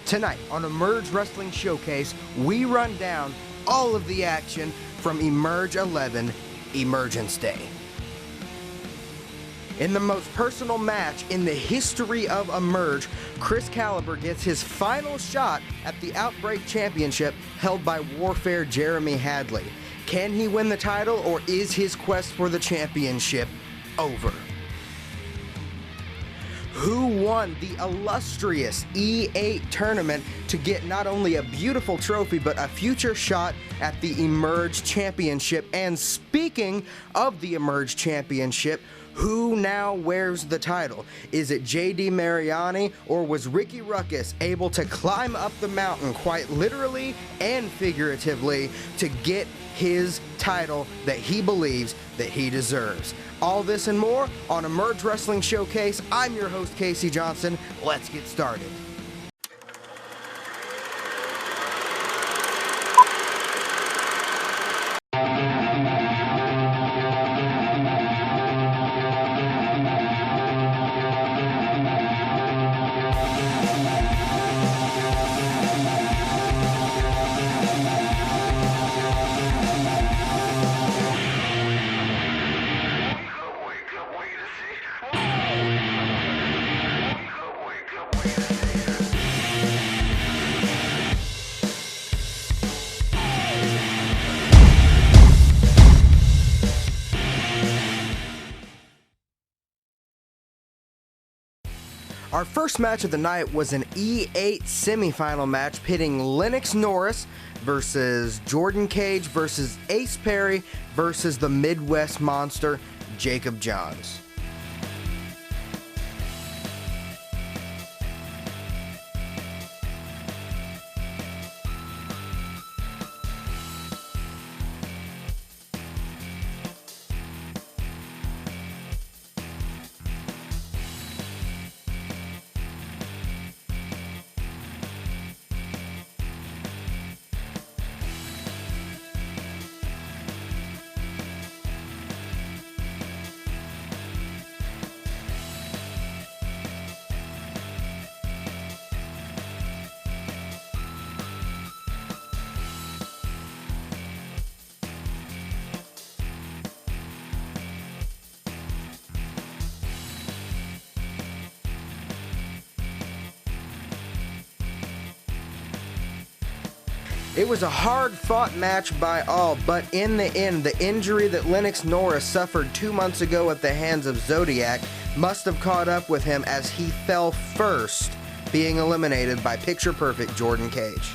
Tonight on EMERGE Wrestling Showcase, we run down all of the action from EMERGE11 Emergence Day. In the most personal match in the history of EMERGE, Chris Caliber gets his final shot at the Outbreak Championship held by Warfare Jeremy Hadley. Can he win the title, or is his quest for the championship over? Who won the illustrious E8 tournament to get not only a beautiful trophy, but a future shot at the EMERGE Championship? And speaking of the EMERGE Championship, who now wears the title? Is it JD Mariani, or was Ricky Ruckus able to climb up the mountain, quite literally and figuratively, to get his title that he believes that he deserves? All this and more on EMERGE Wrestling Showcase. I'm your host, Casey Johnson. Let's get started. Our first match of the night was an E8 semifinal match pitting Lennox Norris versus Jordan Cage versus Ace Perry versus the Midwest Monster, Jacob Johns. It was a hard-fought match by all, but in the end, the injury that Lennox Norris suffered 2 months ago at the hands of Zodiac must have caught up with him, as he fell first, being eliminated by picture-perfect Jordan Cage.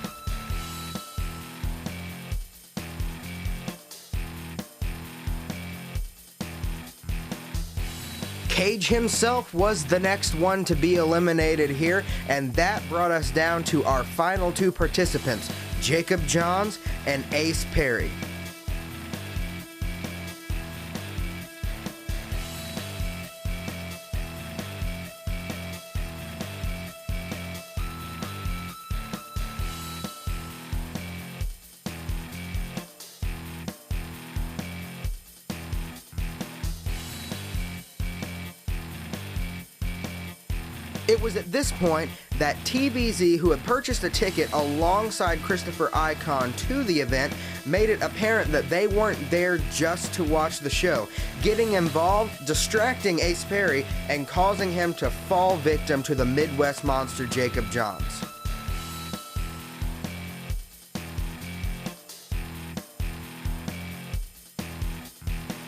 Cage himself was the next one to be eliminated here, and that brought us down to our final two participants, Jacob Johns and Ace Perry. It was at this point that TBZ, who had purchased a ticket alongside Christopher Icon to the event, made it apparent that they weren't there just to watch the show, getting involved, distracting Ace Perry, and causing him to fall victim to the Midwest Monster, Jacob Johns.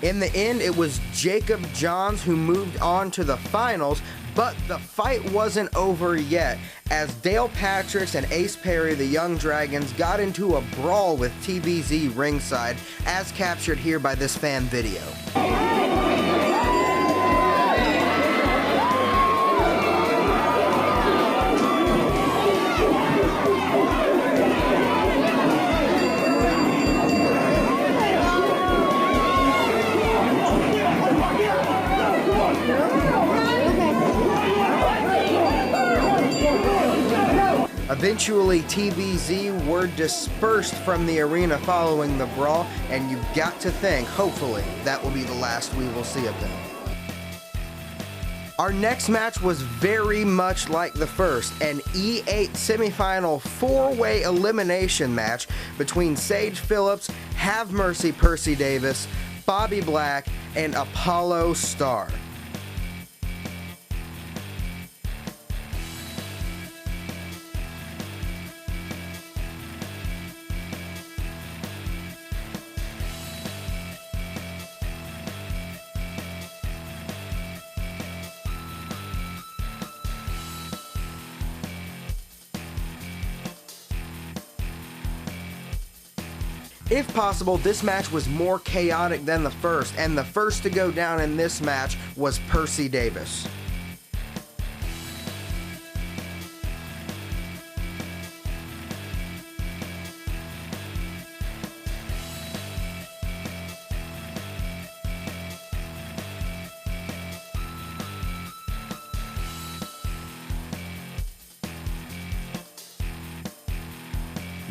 In the end, it was Jacob Johns who moved on to the finals, but the fight wasn't over yet, as Dale Patricks and Ace Perry, the Young Dragons, got into a brawl with TBZ ringside, as captured here by this fan video. Eventually, TBZ were dispersed from the arena following the brawl, and you've got to think, hopefully, that will be the last we will see of them. Our next match was very much like the first, an E8 semifinal 4-way elimination match between Sage Phillips, Have Mercy Percy Davis, Bobby Black, and Apollo Star. If possible, this match was more chaotic than the first, and the first to go down in this match was Percy Davis.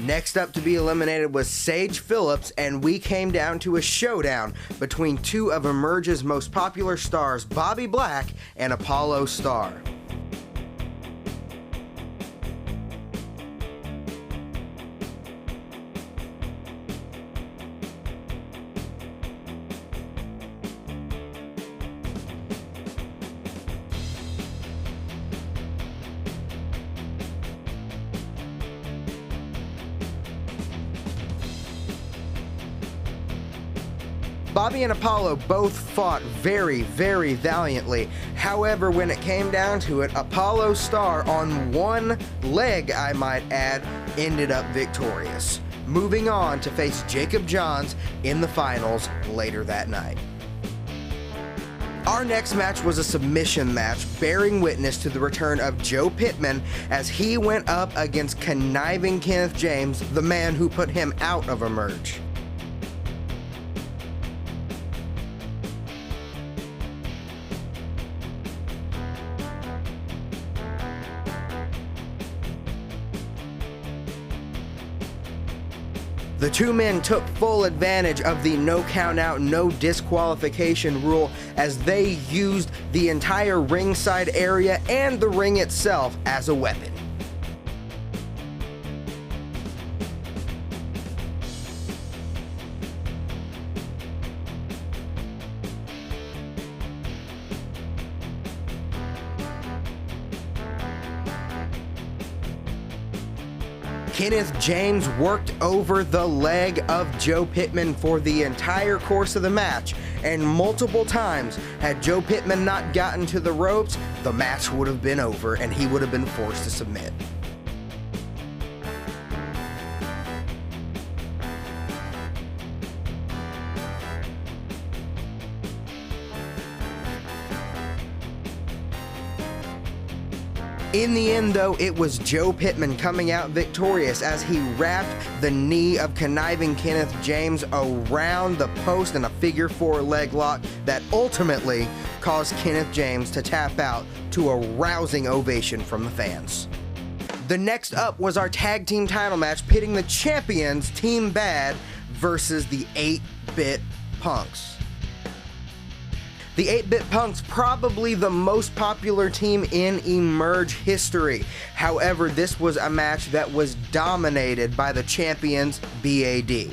Next up to be eliminated was Sage Phillips, and we came down to a showdown between two of Emerge's most popular stars, Bobby Black and Apollo Star. Bobby and Apollo both fought very, very valiantly. However, when it came down to it, Apollo Star, on one leg I might add, ended up victorious, moving on to face Jacob Johns in the finals later that night. Our next match was a submission match, bearing witness to the return of Joe Pittman as he went up against conniving Kenneth James, the man who put him out of Emerge. The two men took full advantage of the no count out, no disqualification rule as they used the entire ringside area and the ring itself as a weapon. Kenneth James worked over the leg of Joe Pittman for the entire course of the match, and multiple times, had Joe Pittman not gotten to the ropes, the match would have been over and he would have been forced to submit. In the end, though, it was Joe Pittman coming out victorious as he wrapped the knee of conniving Kenneth James around the post in a figure four leg lock that ultimately caused Kenneth James to tap out to a rousing ovation from the fans. The next up was our tag team title match pitting the champions Team Bad versus the 8-Bit Punks. The 8-Bit Punks, probably the most popular team in Emerge history. However, this was a match that was dominated by the champions BAD.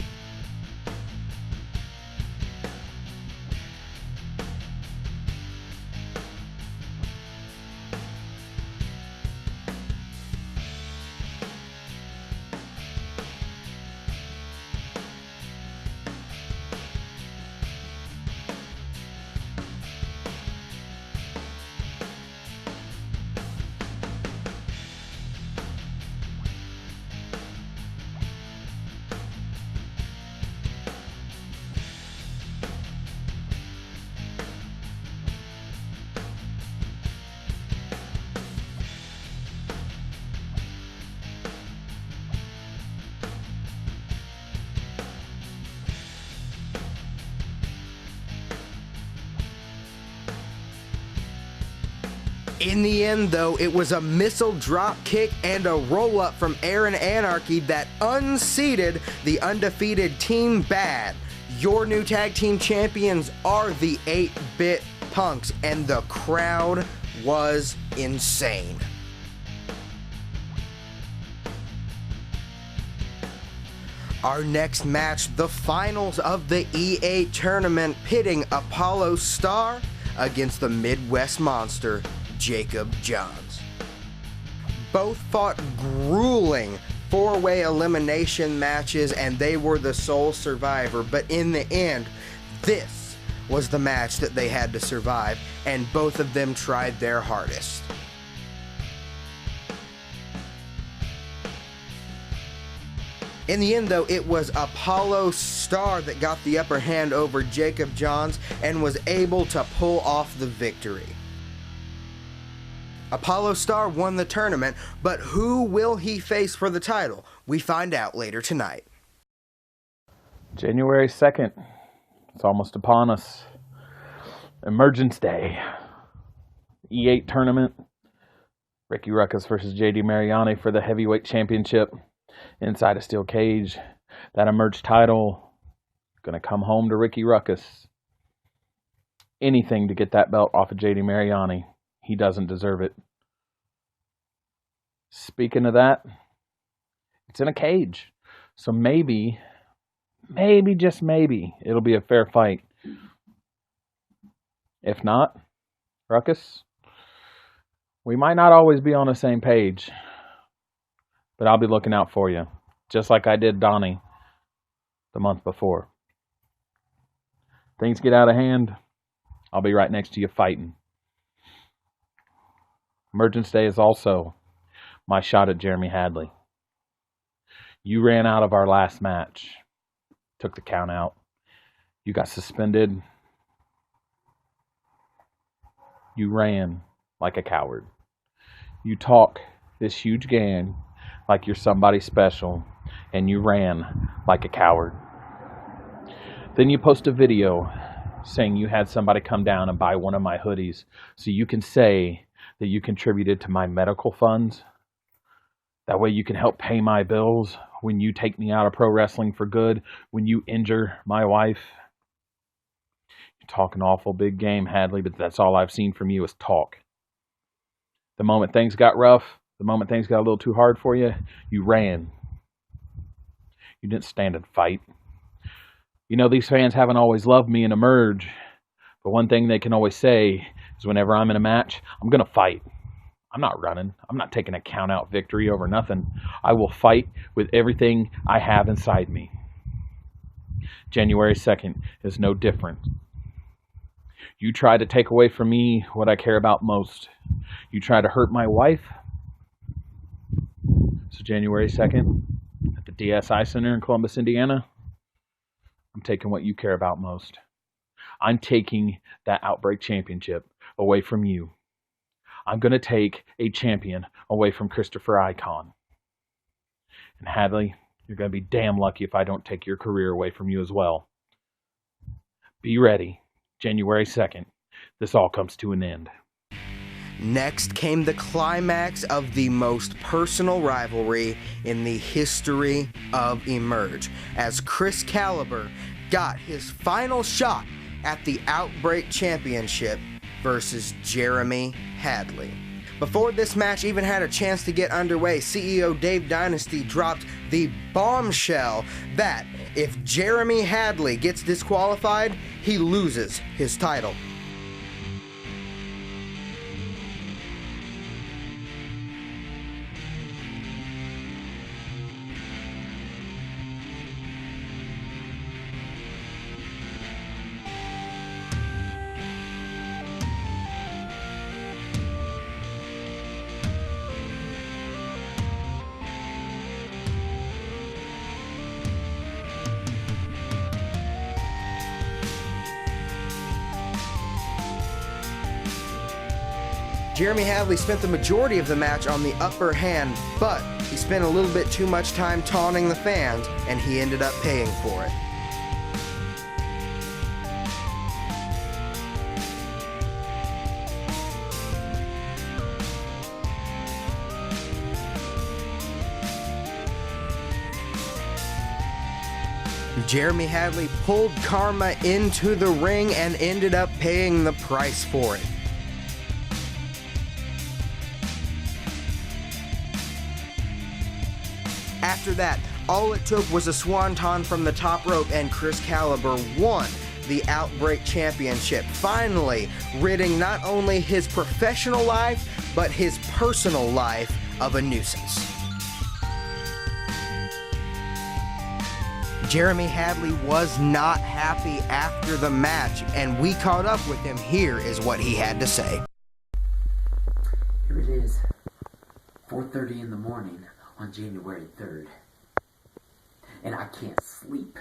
In the end, though, it was a missile drop kick and a roll-up from Aaron Anarchy that unseated the undefeated Team Bad. Your new tag team champions are the 8-Bit Punks, and the crowd was insane. Our next match, the finals of the E8 tournament, pitting Apollo Star against the Midwest Monster, Jacob Johns. Both fought grueling four-way elimination matches, and they were the sole survivor, but in the end, this was the match that they had to survive, and both of them tried their hardest. In the end, though, it was Apollo Star that got the upper hand over Jacob Johns and was able to pull off the victory. Apollo Star won the tournament, but who will he face for the title? We find out later tonight. January 2nd. It's almost upon us. Emergence Day. E8 tournament. Ricky Ruckus versus JD Mariani for the heavyweight championship. Inside a steel cage. That Emerge title gonna come home to Ricky Ruckus. Anything to get that belt off of JD Mariani. He doesn't deserve it. Speaking of that, it's in a cage. So maybe, just maybe, it'll be a fair fight. If not, Ruckus, we might not always be on the same page. But I'll be looking out for you, just like I did Donnie the month before. Things get out of hand, I'll be right next to you fighting. Emergence Day is also my shot at Jeremy Hadley. You ran out of our last match, took the count out. You got suspended. You ran like a coward. You talk this huge game like you're somebody special, and you ran like a coward. Then you post a video saying you had somebody come down and buy one of my hoodies so you can say that you contributed to my medical funds. That way you can help pay my bills when you take me out of pro wrestling for good, when you injure my wife. You're talking awful big game, Hadley, but that's all I've seen from you is talk. The moment things got rough, the moment things got a little too hard for you, you ran. You didn't stand and fight. You know, these fans haven't always loved me in Emerge, but one thing they can always say is whenever I'm in a match, I'm going to fight. I'm not running. I'm not taking a count-out victory over nothing. I will fight with everything I have inside me. January 2nd is no different. You try to take away from me what I care about most. You try to hurt my wife. So January 2nd, at the DSI Center in Columbus, Indiana, I'm taking what you care about most. I'm taking that Outbreak championship away from you. I'm going to take a champion away from Christopher Icon. And Hadley, you're going to be damn lucky if I don't take your career away from you as well. Be ready. January 2nd. This all comes to an end. Next came the climax of the most personal rivalry in the history of Emerge, as Chris Caliber got his final shot at the Outbreak Championship versus Jeremy Hadley. Before this match even had a chance to get underway, CEO Dave Dynasty dropped the bombshell that if Jeremy Hadley gets disqualified, he loses his title. Jeremy Hadley spent the majority of the match on the upper hand, but he spent a little bit too much time taunting the fans, and he ended up paying for it. Jeremy Hadley pulled Karma into the ring and ended up paying the price for it. After that, all it took was a swanton from the top rope and Chris Caliber won the Outbreak Championship, finally ridding not only his professional life, but his personal life of a nuisance. Jeremy Hadley was not happy after the match, and we caught up with him. Here is what he had to say. Here it is, 4:30 in the morning on January 3rd. And I can't sleep,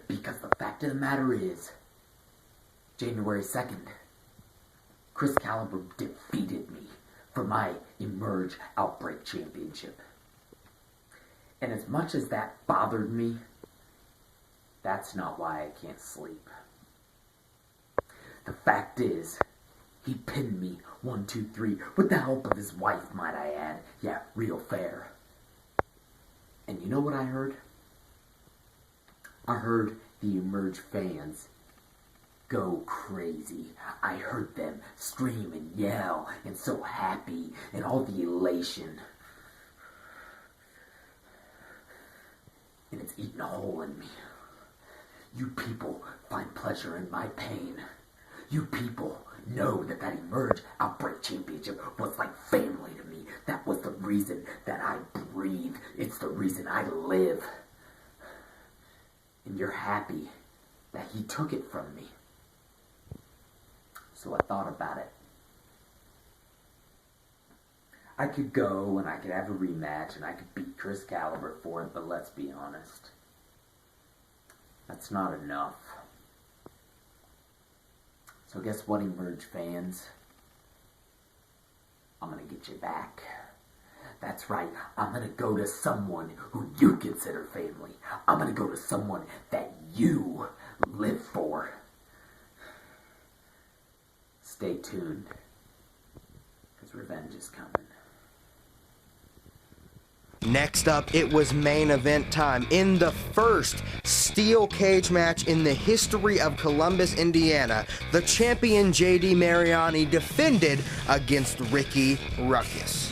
because the fact of the matter is, January 2nd, Chris Caliber defeated me for my EMERGE Outbreak Championship. And as much as that bothered me, that's not why I can't sleep. The fact is, he pinned me 1, 2, 3 with the help of his wife, might I add. Yeah, real fair. And you know what I heard? I heard the EMERGE fans go crazy. I heard them scream and yell and so happy and all the elation. And it's eaten a hole in me. You people find pleasure in my pain. You people know that EMERGE Outbreak Championship was like family to me. That was the reason that I breathe. It's the reason I live. And you're happy that he took it from me. So I thought about it. I could go and I could have a rematch and I could beat Chris Caliber for it, but let's be honest. That's not enough. So guess what, EMERGE fans? I'm gonna get you back. That's right, I'm gonna go to someone who you consider family. I'm gonna go to someone that you live for. Stay tuned, because revenge is coming. Next up, it was main event time. In the first steel cage match in the history of Columbus, Indiana, the champion JD Mariani defended against Ricky Ruckus.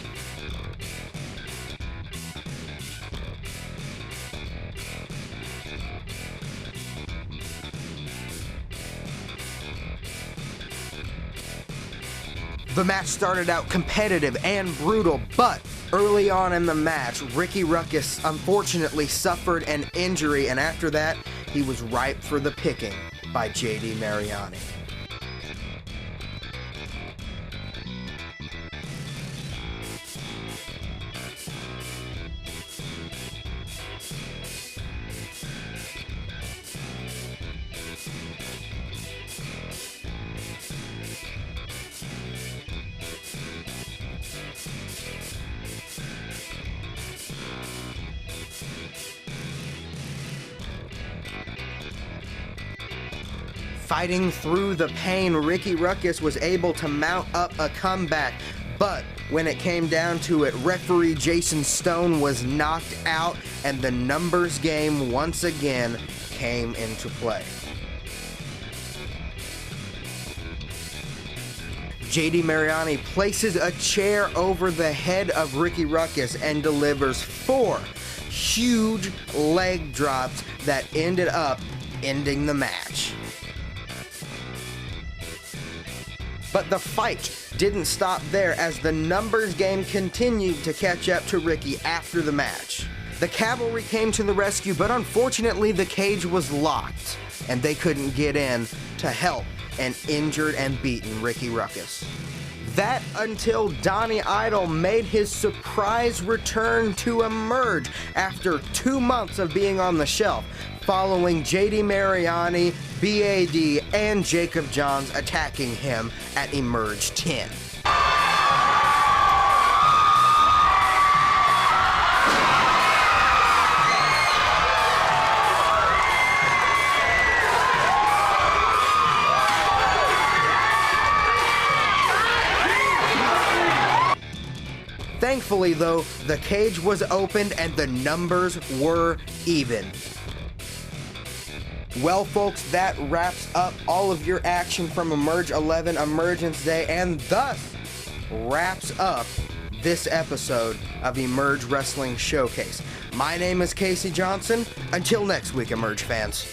The match started out competitive and brutal, but early on in the match, Ricky Ruckus unfortunately suffered an injury, and after that, he was ripe for the picking by JD Mariani. Fighting through the pain, Ricky Ruckus was able to mount up a comeback, but when it came down to it, referee Jason Stone was knocked out, and the numbers game once again came into play. JD Mariani places a chair over the head of Ricky Ruckus and delivers 4 huge leg drops that ended up ending the match. But the fight didn't stop there, as the numbers game continued to catch up to Ricky after the match. The cavalry came to the rescue, but unfortunately the cage was locked, and they couldn't get in to help an injured and beaten Ricky Ruckus. That until Donnie Idol made his surprise return to EMERGE after 2 months of being on the shelf, following JD Mariani, BAD, and Jacob Johns attacking him at EMERGE 10. Thankfully, though, the cage was opened and the numbers were even. Well, folks, that wraps up all of your action from EMERGE11 Emergence Day, and thus wraps up this episode of EMERGE Wrestling Showcase. My name is Casey Johnson. Until next week, Emerge fans.